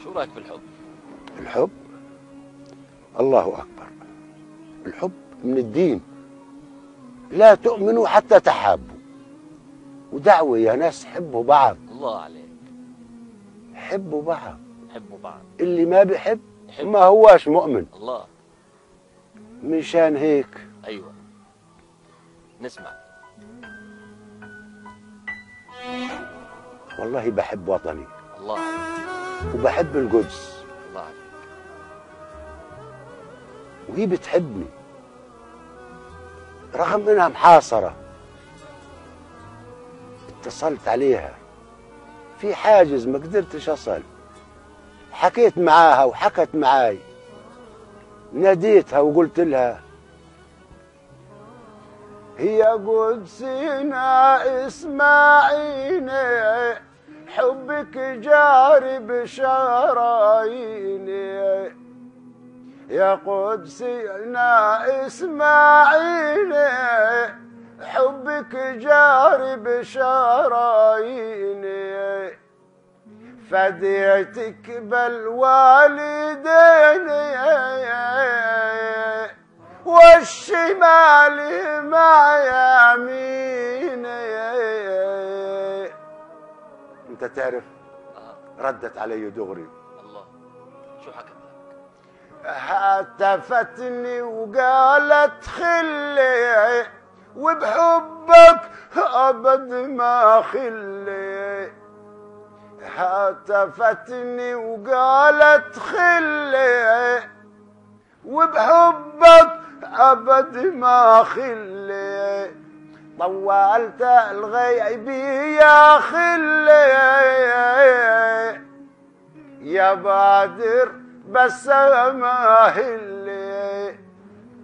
شو رايك في الحب؟ الحب الله أكبر، الحب من الدين، لا تؤمنوا حتى تحابوا، ودعوة يا ناس حبوا بعض. الله عليك. حبوا بعض. حبوا بعض. اللي ما بيحب ما هواش مؤمن. الله. مشان هيك ايوه نسمع. والله بحب وطني. الله عليك. وبحب القدس. الله عليك. وهي بتحبني رغم انها محاصرة. اتصلت عليها في حاجز ما قدرتش اصل، حكيت معاها وحكت معاي، ناديتها وقلت لها هي قدسنا اسمعيني، حبك جاري بشراييني، يا قدسنا اسمعيني، حبك جاري بشراييني، فديتك بالوالدين والشمال مع يميني. انت تعرف ردت علي دغري. الله. شو حكت لك؟ هتفتني وقالت خلي، وبحبك ابد ما خلي. هتفتني وقالت خلي، وبحبك ابد ما خلي. طولت الغيب يا خلي، يا بادر بس ما هلي.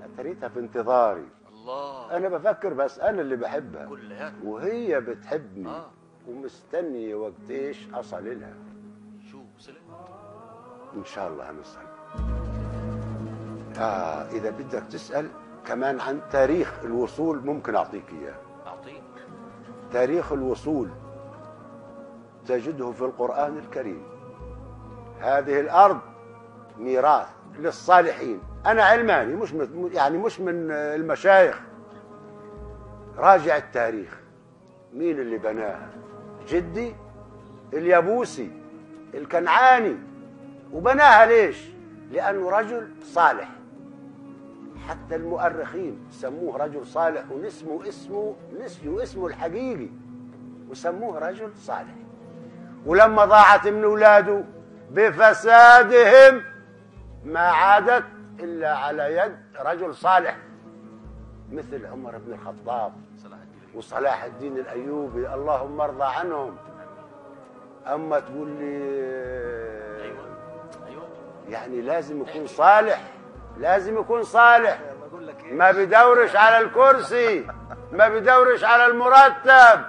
اتريتها في انتظاري. الله. انا بفكر بس انا اللي بحبها كلياتنا. وهي بتحبني. ومستني وقت ايش اصل لها. شو وصلت؟ ان شاء الله هنوصل. اذا بدك تسال كمان عن تاريخ الوصول ممكن اعطيك اياه. اعطيك. تاريخ الوصول تجده في القرآن الكريم. هذه الارض ميراث للصالحين. انا علماني مش من المشايخ. راجع التاريخ، مين اللي بناها؟ جدي اليابوسي الكنعاني. وبناها ليش؟ لأنه رجل صالح. حتى المؤرخين سموه رجل صالح ونسيوا اسمه الحقيقي وسموه رجل صالح. ولما ضاعت من اولاده بفسادهم ما عادت الا على يد رجل صالح مثل عمر بن الخطاب وصلاح الدين الايوبي، اللهم ارضى عنهم. اما تقول لي ايوه يعني لازم يكون صالح، لازم يكون صالح، ما بدورش على الكرسي، ما بدورش على المرتب،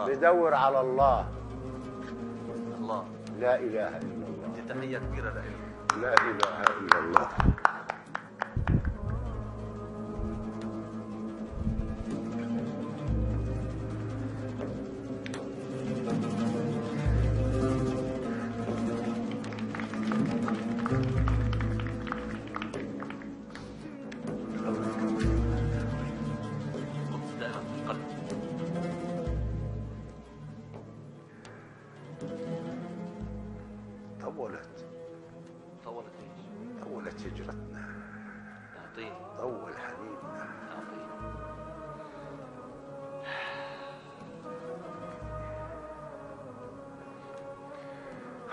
بدور على الله. الله. لا اله الا الله. دي تحيه كبيره لك. لا اله الا الله. طولت هجرتنا. طول حنيننا.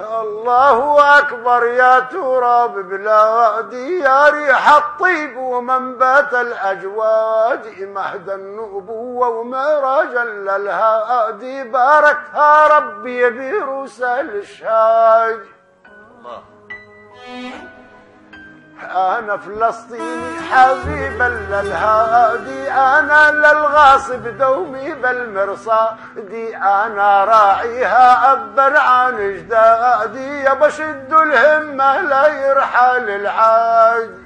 الله أكبر يا تراب بلادي، يا ريح الطيب ومنبات الأجواد، مهد النبوة ومراجا للهادي، باركها ربي بروس الشهاد. الله. أنا فلسطيني حبيبا للهادي، أنا للغاصب دومي بالمرصادي، أنا راعيها أبر عن اجدادي، يا بشد الهمة لا يرحل العادي.